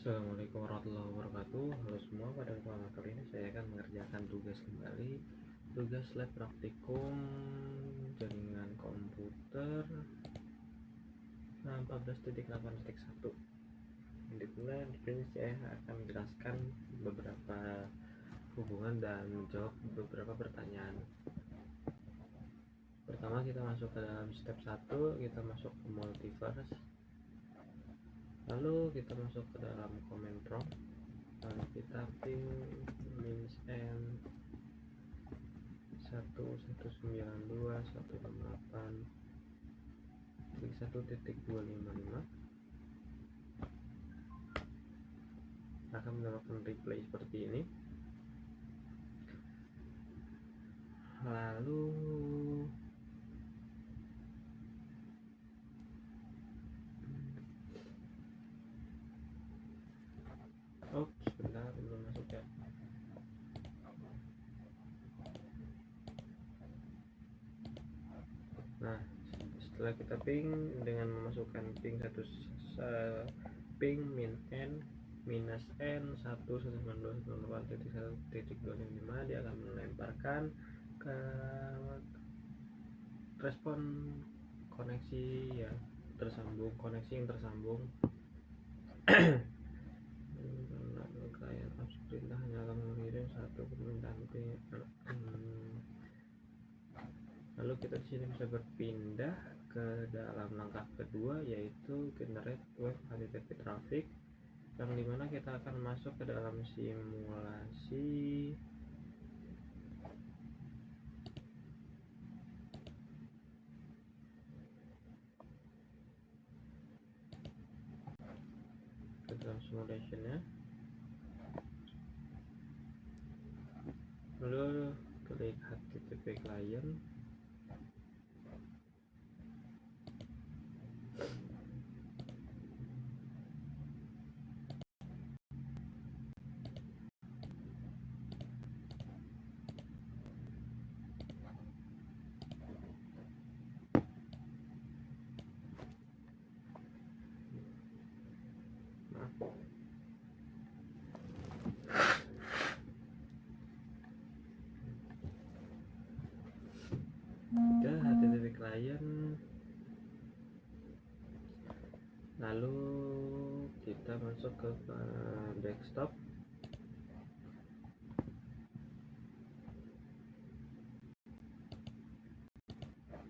Assalamualaikum warahmatullahi wabarakatuh. Halo semua, pada kesempatan kali ini saya akan mengerjakan tugas kembali. Tugas lab praktikum jaringan komputer 14.8.1. Di sini saya akan menjelaskan beberapa hubungan dan menjawab beberapa pertanyaan. Pertama, kita masuk ke dalam step 1, kita masuk ke multiverse. Lalu kita masuk ke dalam command prompt. Lalu kita ping minus n 1.192.168.1.255 akan mendapatkan replay seperti ini. Lalu sebentar, belum masuk ya. Nah, setelah kita ping dengan memasukkan ping min n minus n 1.192.1.255, dia akan melemparkan ke respon koneksi yang tersambung klien apps perintah hanya akan mengirim satu permintaan ping. Lalu kita di sini bisa berpindah ke dalam langkah kedua, yaitu generate web HTTP traffic, yang dimana kita akan masuk ke dalam simulasi simulationnya. Lalu klik HTTP client. Ke HTTP client, lalu kita masuk ke desktop.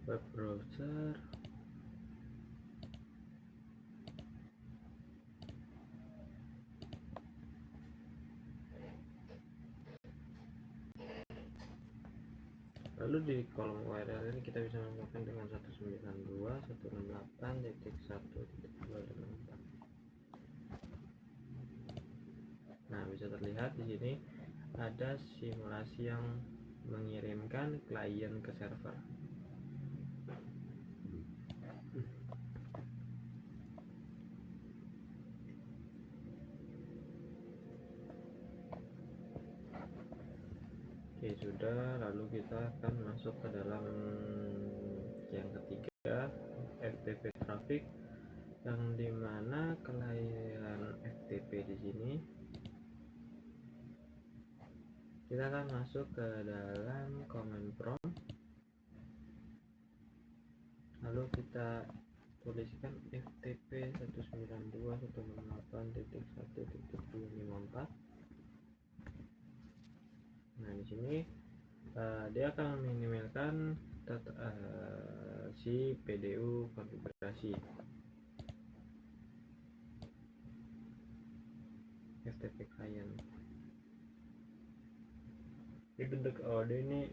Web browser, lalu di kolom URL ini kita bisa masukkan dengan 192.168.1.254. Nah, bisa terlihat di sini ada simulasi yang mengirimkan klien ke server. Oke, sudah. Lalu kita akan masuk ke dalam yang ketiga, FTP traffic, yang dimana klien FTP di sini kita akan masuk ke dalam command prompt. Lalu kita tuliskan FTP 192.168.1.254. Nah, di sini dia akan meminimalkan si PDU konfigurasi FTP client. Di bentuk audio ini,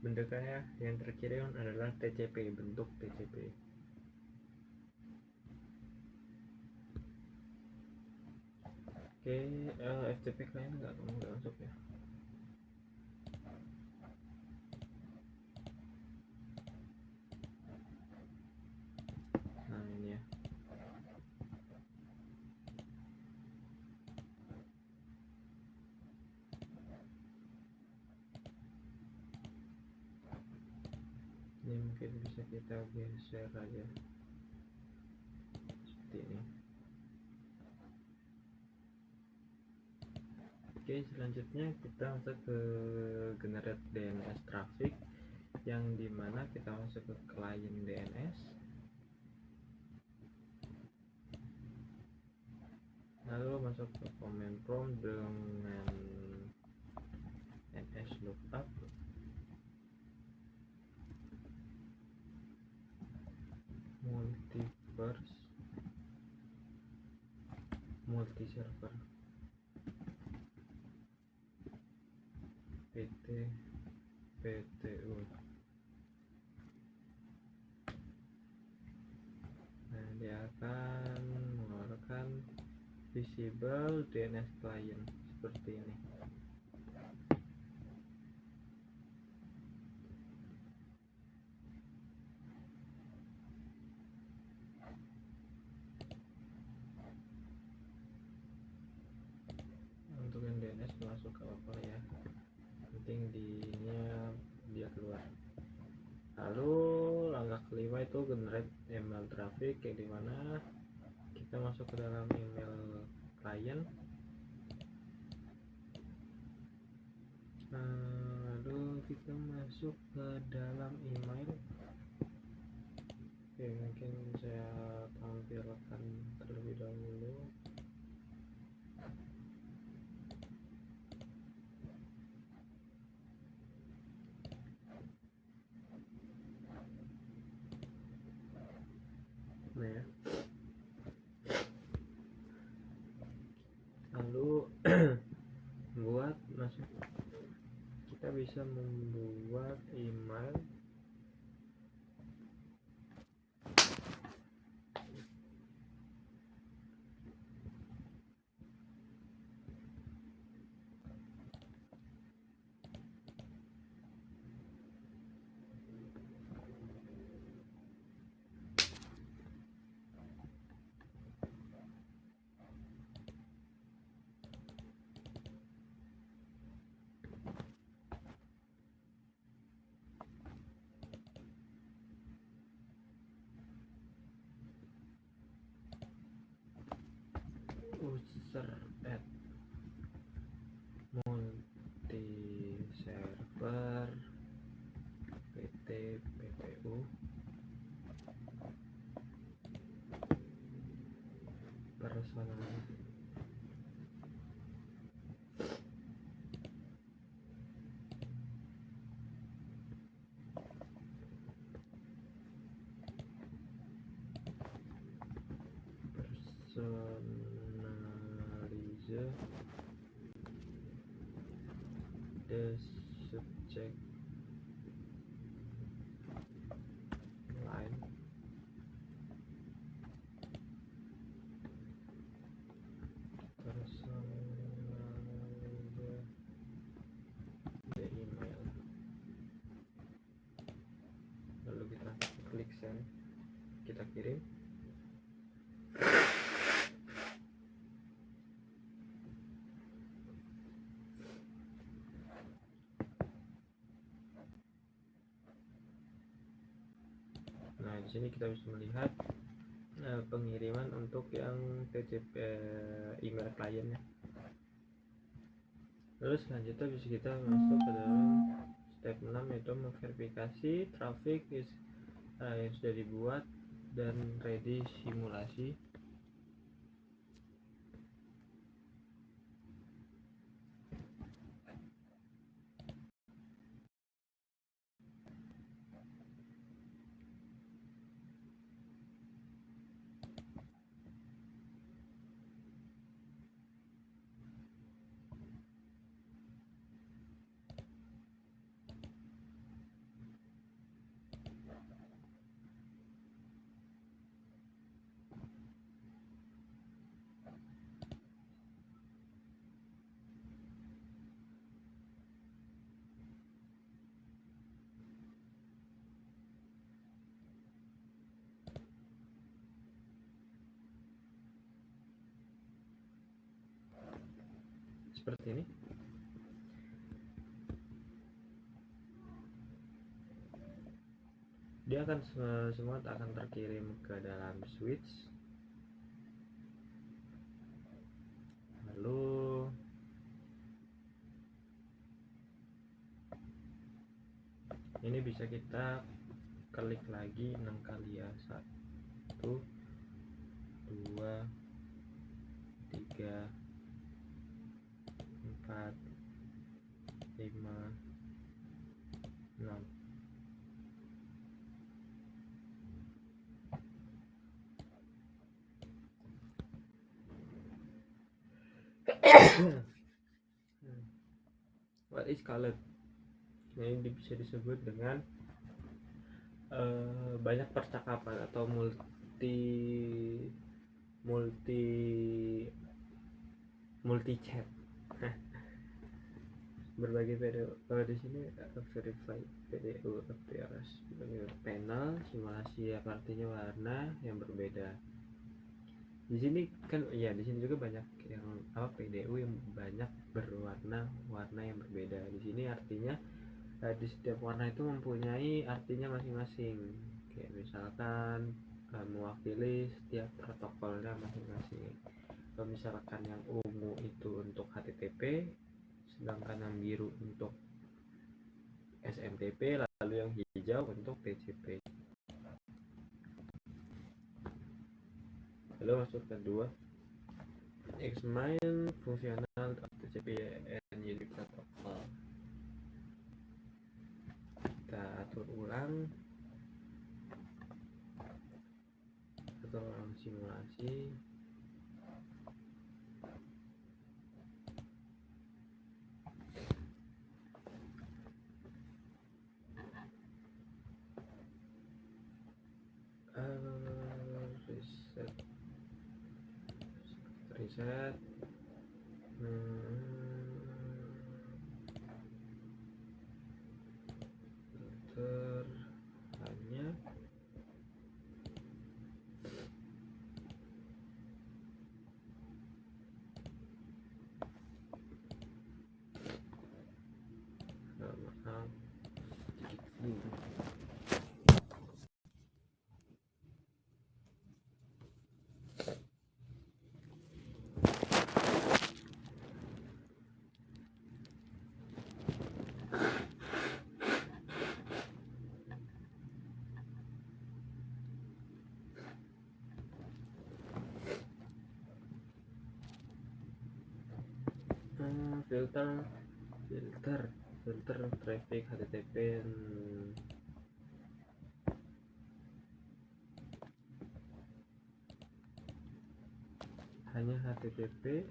bentuknya yang terkirim adalah TCP, bentuk TCP. Oke, FTP client nggak masuk ya. Nah, ini ya. Ini mungkin bisa kita geser aja seperti ini. Oke, selanjutnya kita masuk ke generate DNS traffic, yang dimana kita masuk ke client DNS, lalu masuk ke command prompt dengan ns lookup, multi server pt ptu. Nah, dia akan mengeluarkan visible DNS client seperti ini. Untuk yang DNS masuk ke apa ya, penting dia keluar. Lalu langkah kelima itu generate email traffic, yang dimana kita masuk ke dalam email client, lalu kita masuk ke dalam email. Oke, mungkin saya tampilkan terlebih dahulu. Nah ya, lalu buat masuk, kita bisa membuat email user at multi server pt ppu personal. Personalize the subject line personalize the email, lalu kita klik send, kita kirim. Nah, di sini kita bisa melihat pengiriman untuk yang TCP email kliennya. Lalu selanjutnya bisa kita masuk ke dalam step 6, yaitu memverifikasi traffic yang sudah dibuat dan ready simulasi. Seperti ini. Dia akan semua akan terkirim ke dalam switch. Lalu ini bisa kita klik lagi 6 kali ya, 1 2 3 4 5 6. What is colored? Ini bisa disebut dengan banyak percakapan atau multi chat. Berbagai PDU. Kalau di sini verify PDU appears sebagai panel simulasi, artinya warna yang berbeda. Di sini kan ya, di sini juga banyak yang PDU yang banyak berwarna yang berbeda. Di sini artinya di setiap warna itu mempunyai artinya masing-masing. Kayak misalkan mewakili setiap protokolnya masing-masing. Kalau misalkan yang ungu itu untuk HTTP, sedangkan yang biru untuk SMTP, lalu yang hijau untuk TCP. Lalu masuk kedua, examine fungsional TCP and UDP protokol. Kita atur ulang simulasi. Reset. Filter hanya filter traffic HTTP. Hanya HTTP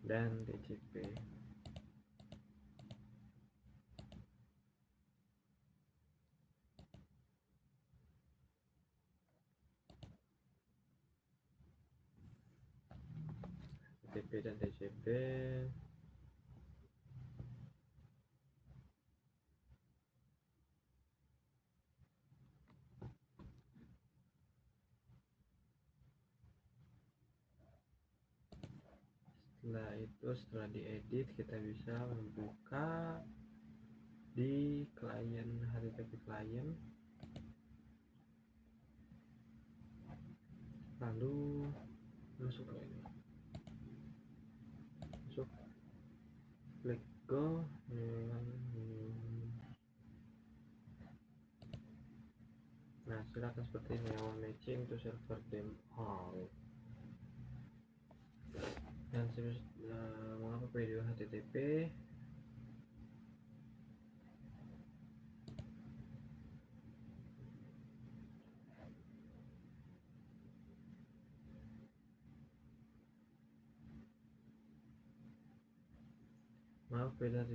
dan TCP. HTTP dan TCP. Setelah diedit, kita bisa membuka di klien HTTP klien, lalu masuk ke ini, klik go. Nah, silakan seperti ini, matching to server dem all. Dan mengapa video HTTP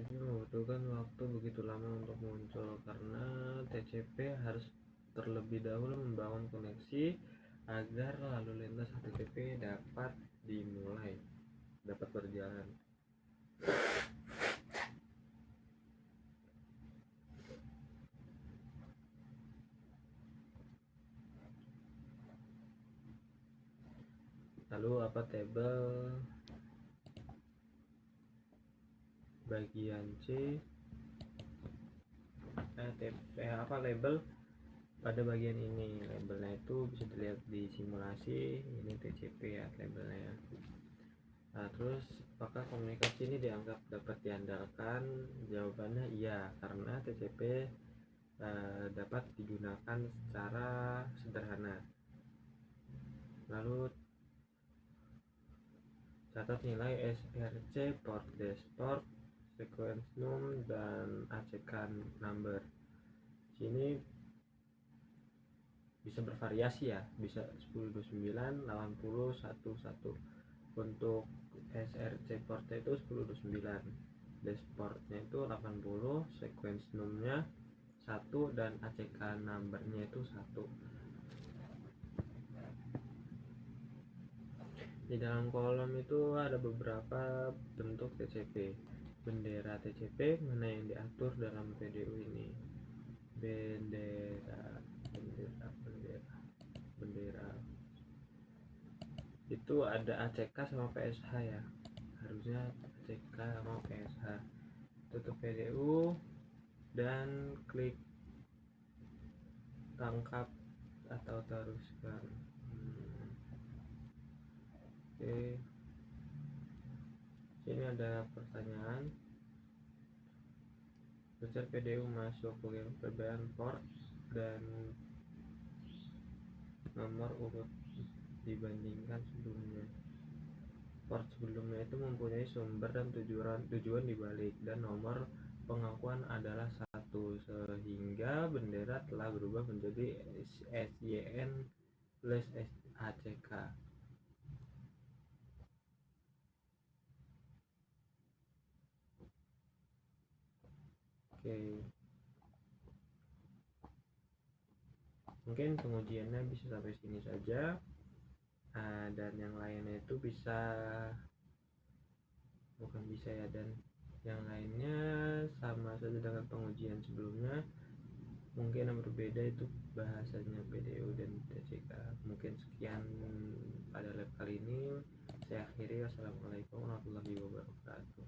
membutuhkan waktu begitu lama untuk muncul karena TCP harus terlebih dahulu membangun koneksi agar lalu lintas HTTP dapat berjalan. Lalu apa tabel bagian C, label pada bagian ini. Labelnya itu bisa dilihat di simulasi, ini TCP ya labelnya. Nah, terus apakah komunikasi ini dianggap dapat diandalkan? Jawabannya iya, karena TCP dapat digunakan secara sederhana. Lalu catat nilai SRC, port dash port, sequence num, dan ACK number. Sini bisa bervariasi ya, bisa 1029, 80, 11. Untuk SRC portnya itu 1029, dash portnya itu 80, sequence numnya 1, dan ACK numbernya itu 1. Di dalam kolom itu ada beberapa bentuk TCP. Bendera TCP mana yang diatur dalam PDU ini? Bendera itu ada ACK sama PSH ya, harusnya ACK sama PSH. Tutup PDU dan klik tangkap atau teruskan. Oke, sini ada pertanyaan. User PDU masuk perbedaan port dan nomor urut dibandingkan sebelumnya. Port sebelumnya itu mempunyai sumber dan tujuan dibalik, dan nomor pengakuan adalah 1, sehingga bendera telah berubah menjadi SYN plus ACK. Oke, mungkin pengujiannya bisa sampai sini saja. Dan yang lainnya itu dan yang lainnya sama saja dengan pengujian sebelumnya. Mungkin yang berbeda itu bahasanya PDU dan TCK. Mungkin sekian pada lab kali ini. Saya akhiri. Wassalamualaikum warahmatullahi wabarakatuh.